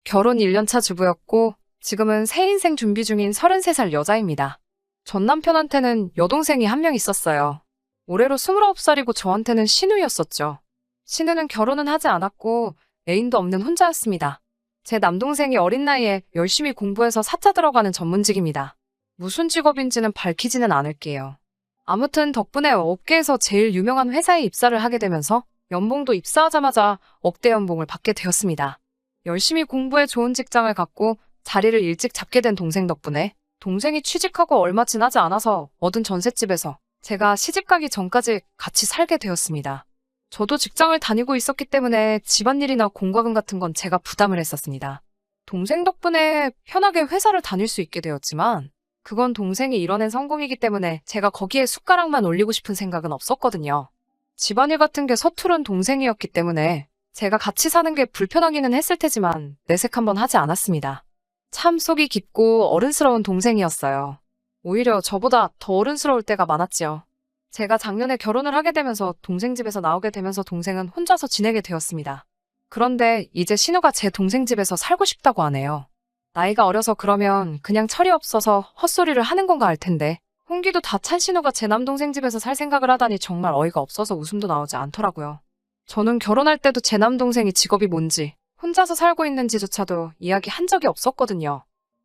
결혼 1년차 주부였고 지금은 새 인생 준비 중인 33살 여자입니다. 전 남편한테는 여동생이 한 명 있었어요. 올해로 29살이고 저한테는 신우였었죠. 신우는 결혼은 하지 않았고 애인도 없는 혼자였습니다. 제 남동생이 어린 나이에 열심히 공부해서 사자 들어가는 전문직입니다. 무슨 직업인지는 밝히지는 않을게요. 아무튼 덕분에 업계에서 제일 유명한 회사에 입사를 하게 되면서 연봉도 입사하자마자 억대 연봉을 받게 되었습니다. 열심히 공부해 좋은 직장을 갖고 자리를 일찍 잡게 된 동생 덕분에 동생이 취직하고 얼마 지나지 않아서 얻은 전셋집에서 제가 시집가기 전까지 같이 살게 되었습니다. 저도 직장을 다니고 있었기 때문에 집안일이나 공과금 같은 건 제가 부담을 했었습니다. 동생 덕분에 편하게 회사를 다닐 수 있게 되었지만 그건 동생이 이뤄낸 성공이기 때문에 제가 거기에 숟가락만 올리고 싶은 생각은 없었거든요. 집안일 같은 게 서투른 동생이었기 때문에 제가 같이 사는 게 불편하기는 했을 테지만 내색 한번 하지 않았습니다. 참 속이 깊고 어른스러운 동생이었어요. 오히려 저보다 더 어른스러울 때가 많았지요. 제가 작년에 결혼을 하게 되면서 동생 집에서 나오게 되면서 동생은 혼자서 지내게 되었습니다. 그런데 이제 신우가 제 동생 집에서 살고 싶다고 하네요. 나이가 어려서 그러면 그냥 철이 없어서 헛소리를 하는 건가 할 텐데 홍기도 다 찬 신우가 제 남동생 집에서 살 생각을 하다니 정말 어이가 없어서 웃음도 나오지 않더라고요. 저는 결혼할 때도 제 남동생이 직업이 뭔지 혼자서 살고 있는지조차도 이야기한 적이 없었거든요.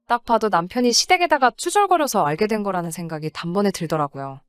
딱 봐도 남편이 시댁에다가 투절거려서 알게 된 거라는 생각이 단번에 들더라고요.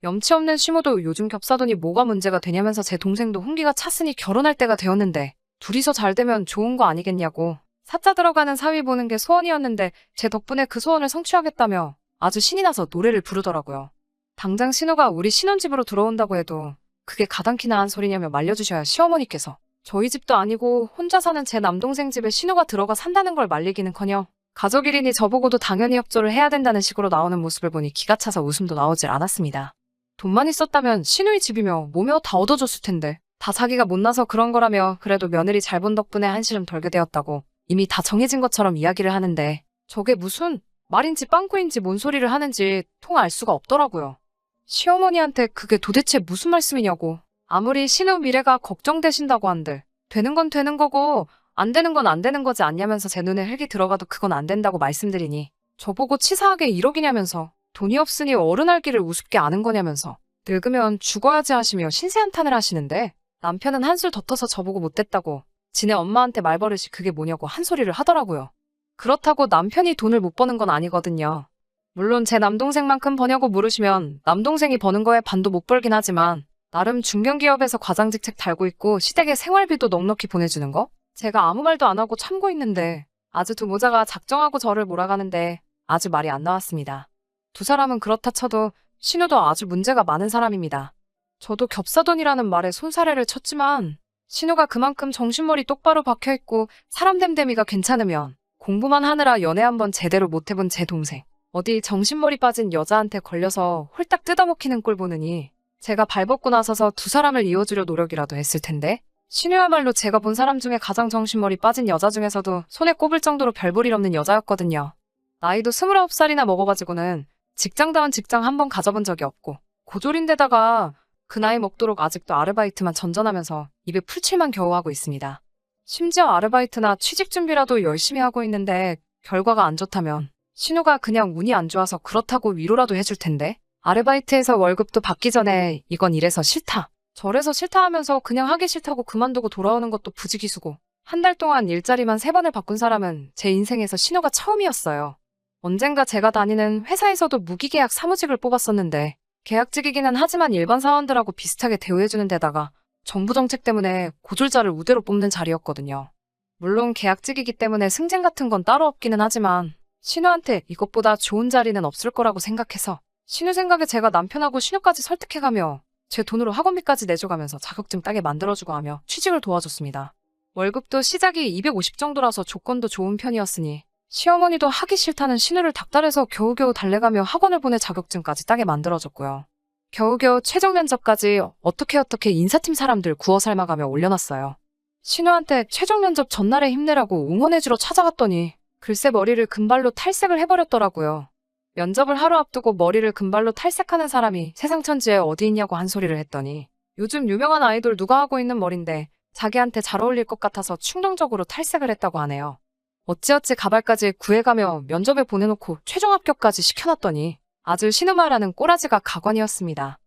염치 없는 시모도 요즘 겹사돈이 뭐가 문제가 되냐면서 제 동생도 홍기가 찼으니 결혼할 때가 되었는데 둘이서 잘 되면 좋은 거 아니겠냐고 사자 들어가는 사위 보는 게 소원이었는데 제 덕분에 그 소원을 성취하겠다며 아주 신이 나서 노래를 부르더라고요. 당장 신우가 우리 신혼집으로 들어온다고 해도 그게 가당키나 한 소리냐며 말려주셔야 시어머니께서 저희 집도 아니고 혼자 사는 제 남동생 집에 신우가 들어가 산다는 걸 말리기는커녕 가족 일이니 저보고도 당연히 협조를 해야 된다는 식으로 나오는 모습을 보니 기가 차서 웃음도 나오질 않았습니다. 돈만 있었다면 신우의 집이며 뭐며 다 얻어줬을 텐데 다 자기가 못나서 그런 거라며 그래도 며느리 잘 본 덕분에 한시름 덜게 되었다고 이미 다 정해진 것처럼 이야기를 하는데 저게 무슨 말인지 빵꾸인지 뭔 소리를 하는지 통 알 수가 없더라고요. 시어머니한테 그게 도대체 무슨 말씀이냐고 아무리 신우 미래가 걱정되신다고 한들 되는 건 되는 거고 안 되는 건 안 되는 거지 않냐면서 제 눈에 흙이 들어가도 그건 안 된다고 말씀드리니 저보고 치사하게 1억이냐면서 돈이 없으니 어른할 길을 우습게 아는 거냐면서 늙으면 죽어야지 하시며 신세한탄을 하시는데 남편은 한술 더 떠서 저보고 못됐다고 지네 엄마한테 말버릇이 그게 뭐냐고 한 소리를 하더라고요. 그렇다고 남편이 돈을 못 버는 건 아니거든요. 물론 제 남동생만큼 버냐고 물으시면 남동생이 버는 거에 반도 못 벌긴 하지만 나름 중견기업에서 과장직책 달고 있고 시댁에 생활비도 넉넉히 보내주는 거? 제가 아무 말도 안 하고 참고 있는데 아주 두 모자가 작정하고 저를 몰아가는데 아주 말이 안 나왔습니다. 두 사람은 그렇다 쳐도 신우도 아주 문제가 많은 사람입니다. 저도 겹사돈이라는 말에 손사래를 쳤지만 신우가 그만큼 정신머리 똑바로 박혀있고 사람 됨됨이가 괜찮으면 공부만 하느라 연애 한번 제대로 못 해본 제 동생 어디 정신머리 빠진 여자한테 걸려서 홀딱 뜯어먹히는 꼴 보느니 제가 발벗고 나서서 두 사람을 이어주려 노력이라도 했을 텐데 신우야말로 제가 본 사람 중에 가장 정신머리 빠진 여자 중에서도 손에 꼽을 정도로 별볼일 없는 여자였거든요. 나이도 29살이나 먹어가지고는 직장다운 직장 한 번 가져본 적이 없고 고졸인데다가 그 나이 먹도록 아직도 아르바이트만 전전하면서 입에 풀칠만 겨우 하고 있습니다. 심지어 아르바이트나 취직 준비라도 열심히 하고 있는데 결과가 안 좋다면 신우가 그냥 운이 안 좋아서 그렇다고 위로라도 해줄 텐데 아르바이트에서 월급도 받기 전에 이건 이래서 싫다 저래서 싫다 하면서 그냥 하기 싫다고 그만두고 돌아오는 것도 부지기수고 한 달 동안 일자리만 3번을 바꾼 사람은 제 인생에서 신우가 처음이었어요. 언젠가 제가 다니는 회사에서도 무기계약 사무직을 뽑았었는데 계약직이기는 하지만 일반 사원들하고 비슷하게 대우해주는 데다가 정부 정책 때문에 고졸자를 우대로 뽑는 자리였거든요. 물론 계약직이기 때문에 승진 같은 건 따로 없기는 하지만 신우한테 이것보다 좋은 자리는 없을 거라고 생각해서 신우 생각에 제가 남편하고 신우까지 설득해가며 제 돈으로 학원비까지 내줘가면서 자격증 따게 만들어주고 하며 취직을 도와줬습니다. 월급도 시작이 250 정도라서 조건도 좋은 편이었으니 시어머니도 하기 싫다는 신우를 닥달해서 겨우겨우 달래가며 학원을 보내 자격증까지 따게 만들어줬고요. 겨우겨우 최종 면접까지 어떻게 인사팀 사람들 구워 삶아가며 올려놨어요. 신우한테 최종 면접 전날에 힘내라고 응원해주러 찾아갔더니 글쎄 머리를 금발로 탈색을 해버렸더라고요. 면접을 하루 앞두고 머리를 금발로 탈색하는 사람이 세상 천지에 어디 있냐고 한 소리를 했더니 요즘 유명한 아이돌 누가 하고 있는 머린데 자기한테 잘 어울릴 것 같아서 충동적으로 탈색을 했다고 하네요. 어찌어찌 가발까지 구해가며 면접에 보내놓고 최종 합격까지 시켜놨더니 아주 신우마라는 꼬라지가 가관이었습니다.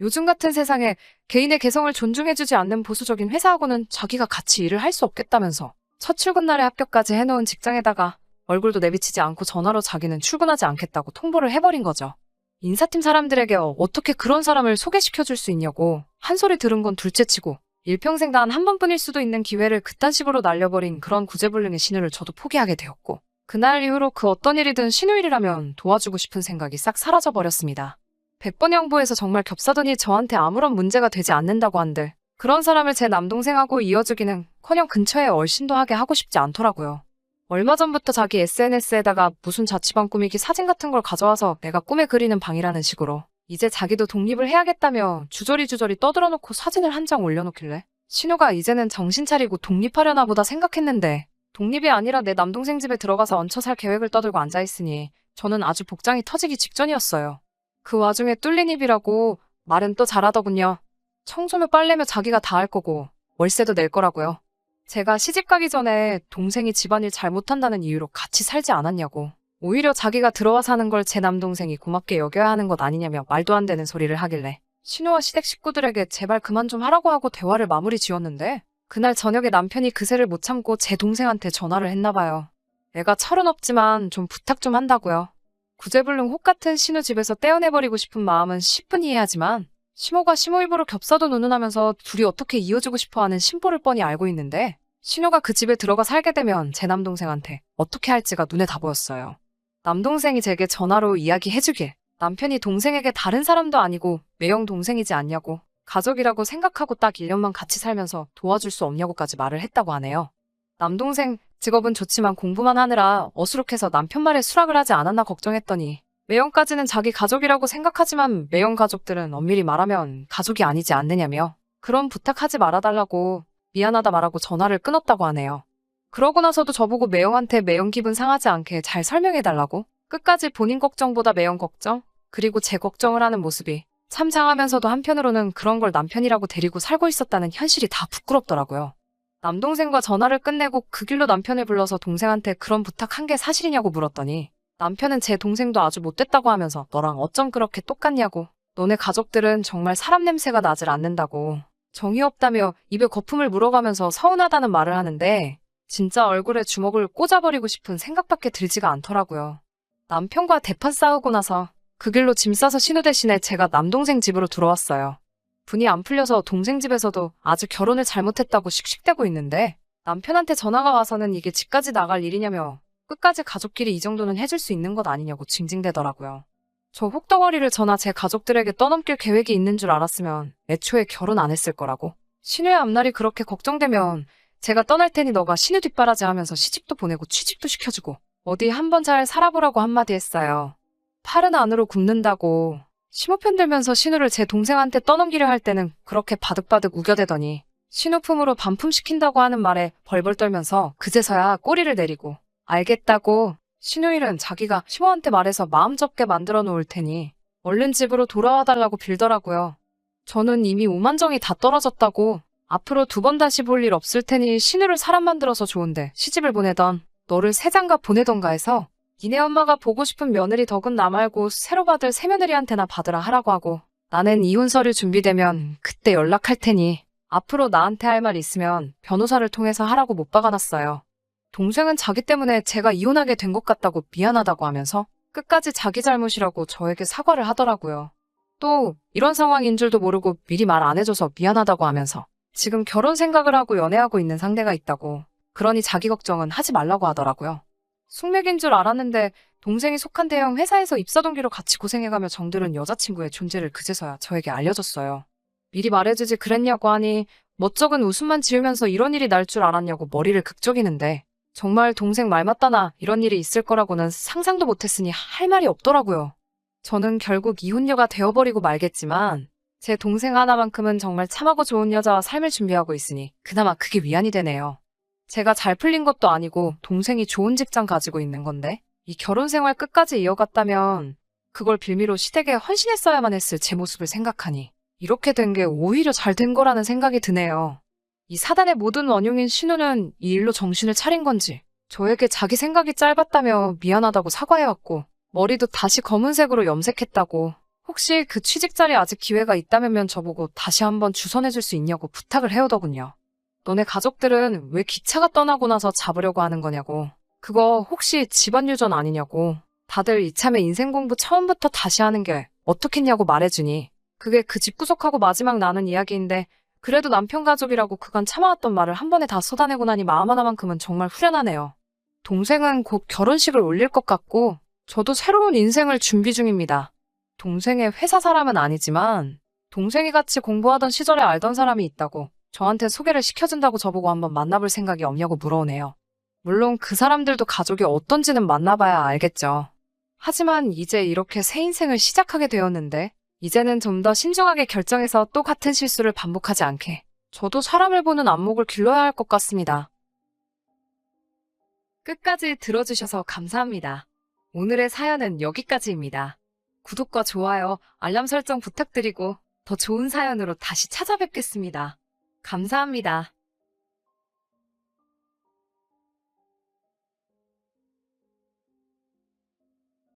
요즘 같은 세상에 개인의 개성을 존중해주지 않는 보수적인 회사하고는 자기가 같이 일을 할 수 없겠다면서 첫 출근 날에 합격까지 해놓은 직장에다가 얼굴도 내비치지 않고 전화로 자기는 출근하지 않겠다고 통보를 해버린 거죠. 인사팀 사람들에게 어떻게 그런 사람을 소개시켜줄 수 있냐고 한 소리 들은 건 둘째치고 일평생 단 한 번뿐일 수도 있는 기회를 그딴 식으로 날려버린 그런 구제불능의 신우를 저도 포기하게 되었고 그날 이후로 그 어떤 일이든 신우 일이라면 도와주고 싶은 생각이 싹 사라져버렸습니다. 100번 양보해서 정말 겹사더니 저한테 아무런 문제가 되지 않는다고 한들 그런 사람을 제 남동생하고 이어주기는커녕 근처에 얼씬도 하게 하고 싶지 않더라고요. 얼마 전부터 자기 SNS에다가 무슨 자취방 꾸미기 사진 같은 걸 가져와서 내가 꿈에 그리는 방이라는 식으로 이제 자기도 독립을 해야겠다며 주저리 떠들어놓고 사진을 한 장 올려놓길래 신우가 이제는 정신 차리고 독립하려나 보다 생각했는데 독립이 아니라 내 남동생 집에 들어가서 얹혀 살 계획을 떠들고 앉아있으니 저는 아주 복장이 터지기 직전이었어요. 그 와중에 뚫린 입이라고 말은 또 잘하더군요. 청소며 빨래며 자기가 다 할 거고 월세도 낼 거라고요. 제가 시집 가기 전에 동생이 집안일 잘 못한다는 이유로 같이 살지 않았냐고. 오히려 자기가 들어와 사는 걸 제 남동생이 고맙게 여겨야 하는 것 아니냐며 말도 안 되는 소리를 하길래 신우와 시댁 식구들에게 제발 그만 좀 하라고 하고 대화를 마무리 지었는데 그날 저녁에 남편이 그새를 못 참고 제 동생한테 전화를 했나 봐요. 애가 철은 없지만 좀 부탁 좀 한다고요. 구제불능 혹 같은 신우 집에서 떼어내버리고 싶은 마음은 10분 이해하지만 시모가 시모 입으로 겹사도 운운하면서 둘이 어떻게 이어주고 싶어하는 심보를 뻔히 알고 있는데 신우가 그 집에 들어가 살게 되면 제 남동생한테 어떻게 할지가 눈에 다 보였어요. 남동생이 제게 전화로 이야기해주길 남편이 동생에게 다른 사람도 아니고 매형 동생이지 않냐고 가족이라고 생각하고 딱 1년만 같이 살면서 도와줄 수 없냐고까지 말을 했다고 하네요. 남동생 직업은 좋지만 공부만 하느라 어수룩해서 남편 말에 수락을 하지 않았나 걱정했더니 매형까지는 자기 가족이라고 생각하지만 매형 가족들은 엄밀히 말하면 가족이 아니지 않느냐며 그런 부탁하지 말아달라고 미안하다 말하고 전화를 끊었다고 하네요. 그러고 나서도 저보고 매형한테 매형 기분 상하지 않게 잘 설명해달라고 끝까지 본인 걱정보다 매형 걱정 그리고 제 걱정을 하는 모습이 참 장하면서도 한편으로는 그런 걸 남편이라고 데리고 살고 있었다는 현실이 다 부끄럽더라고요. 남동생과 전화를 끝내고 그 길로 남편을 불러서 동생한테 그런 부탁한 게 사실이냐고 물었더니 남편은 제 동생도 아주 못됐다고 하면서 너랑 어쩜 그렇게 똑같냐고 너네 가족들은 정말 사람 냄새가 나질 않는다고 정이 없다며 입에 거품을 물어가면서 서운하다는 말을 하는데 진짜 얼굴에 주먹을 꽂아버리고 싶은 생각밖에 들지가 않더라고요. 남편과 대판 싸우고 나서 그 길로 짐 싸서 신우 대신에 제가 남동생 집으로 들어왔어요. 분이 안 풀려서 동생 집에서도 아주 결혼을 잘못했다고 씩씩대고 있는데 남편한테 전화가 와서는 이게 집까지 나갈 일이냐며 끝까지 가족끼리 이 정도는 해줄 수 있는 것 아니냐고 징징대더라고요. 저 혹덩어리를 저나 제 가족들에게 떠넘길 계획이 있는 줄 알았으면 애초에 결혼 안 했을 거라고. 신우의 앞날이 그렇게 걱정되면 제가 떠날 테니 너가 신우 뒷바라지 하면서 시집도 보내고 취직도 시켜주고 어디 한번 잘 살아보라고 한마디 했어요. 팔은 안으로 굽는다고. 시모 편들면서 신우를 제 동생한테 떠넘기려 할 때는 그렇게 바득바득 우겨대더니 신우 품으로 반품시킨다고 하는 말에 벌벌 떨면서 그제서야 꼬리를 내리고 알겠다고 신우 일은 자기가 시모한테 말해서 마음 접게 만들어 놓을 테니 얼른 집으로 돌아와 달라고 빌더라고요. 저는 이미 오만정이 다 떨어졌다고 앞으로 2번 다시 볼 일 없을 테니 신우를 사람 만들어서 좋은데 시집을 보내던 너를 새장가 보내던가 해서 니네 엄마가 보고 싶은 며느리 덕은 나 말고 새로 받을 새며느리한테나 받으라 하라고 하고 나는 이혼 서류 준비되면 그때 연락할 테니 앞으로 나한테 할 말 있으면 변호사를 통해서 하라고 못 박아놨어요. 동생은 자기 때문에 제가 이혼하게 된 것 같다고 미안하다고 하면서 끝까지 자기 잘못이라고 저에게 사과를 하더라고요. 또 이런 상황인 줄도 모르고 미리 말 안 해줘서 미안하다고 하면서 지금 결혼 생각을 하고 연애하고 있는 상대가 있다고 그러니 자기 걱정은 하지 말라고 하더라고요. 숙맥인 줄 알았는데 동생이 속한 대형 회사에서 입사 동기로 같이 고생해가며 정들은 여자친구의 존재를 그제서야 저에게 알려줬어요. 미리 말해주지 그랬냐고 하니 멋쩍은 웃음만 지으면서 이런 일이 날 줄 알았냐고 머리를 극적이는데 정말 동생 말 맞다나 이런 일이 있을 거라고는 상상도 못했으니 할 말이 없더라고요. 저는 결국 이혼녀가 되어버리고 말겠지만 제 동생 하나만큼은 정말 참하고 좋은 여자와 삶을 준비하고 있으니 그나마 그게 위안이 되네요. 제가 잘 풀린 것도 아니고 동생이 좋은 직장 가지고 있는 건데 이 결혼 생활 끝까지 이어갔다면 그걸 빌미로 시댁에 헌신했어야만 했을 제 모습을 생각하니 이렇게 된 게 오히려 잘 된 거라는 생각이 드네요. 이 사단의 모든 원흉인 신우는 이 일로 정신을 차린 건지 저에게 자기 생각이 짧았다며 미안하다고 사과해왔고, 머리도 다시 검은색으로 염색했다고, 혹시 그 취직 자리에 아직 기회가 있다면 저보고 다시 한번 주선해줄 수 있냐고 부탁을 해오더군요. 너네 가족들은 왜 기차가 떠나고 나서 잡으려고 하는 거냐고, 그거 혹시 집안 유전 아니냐고, 다들 이참에 인생 공부 처음부터 다시 하는 게 어떻겠냐고 말해주니, 그게 그 집구석하고 마지막 나눈 이야기인데, 그래도 남편 가족이라고 그간 참아왔던 말을 한 번에 다 쏟아내고 나니 마음 하나만큼은 정말 후련하네요. 동생은 곧 결혼식을 올릴 것 같고, 저도 새로운 인생을 준비 중입니다. 동생의 회사 사람은 아니지만, 동생이 같이 공부하던 시절에 알던 사람이 있다고 저한테 소개를 시켜준다고 저보고 한번 만나볼 생각이 없냐고 물어오네요. 물론 그 사람들도 가족이 어떤지는 만나봐야 알겠죠. 하지만 이제 이렇게 새 인생을 시작하게 되었는데, 이제는 좀 더 신중하게 결정해서 또 같은 실수를 반복하지 않게, 저도 사람을 보는 안목을 길러야 할 것 같습니다. 끝까지 들어주셔서 감사합니다. 오늘의 사연은 여기까지입니다. 구독과 좋아요, 알람 설정 부탁드리고 더 좋은 사연으로 다시 찾아뵙겠습니다. 감사합니다.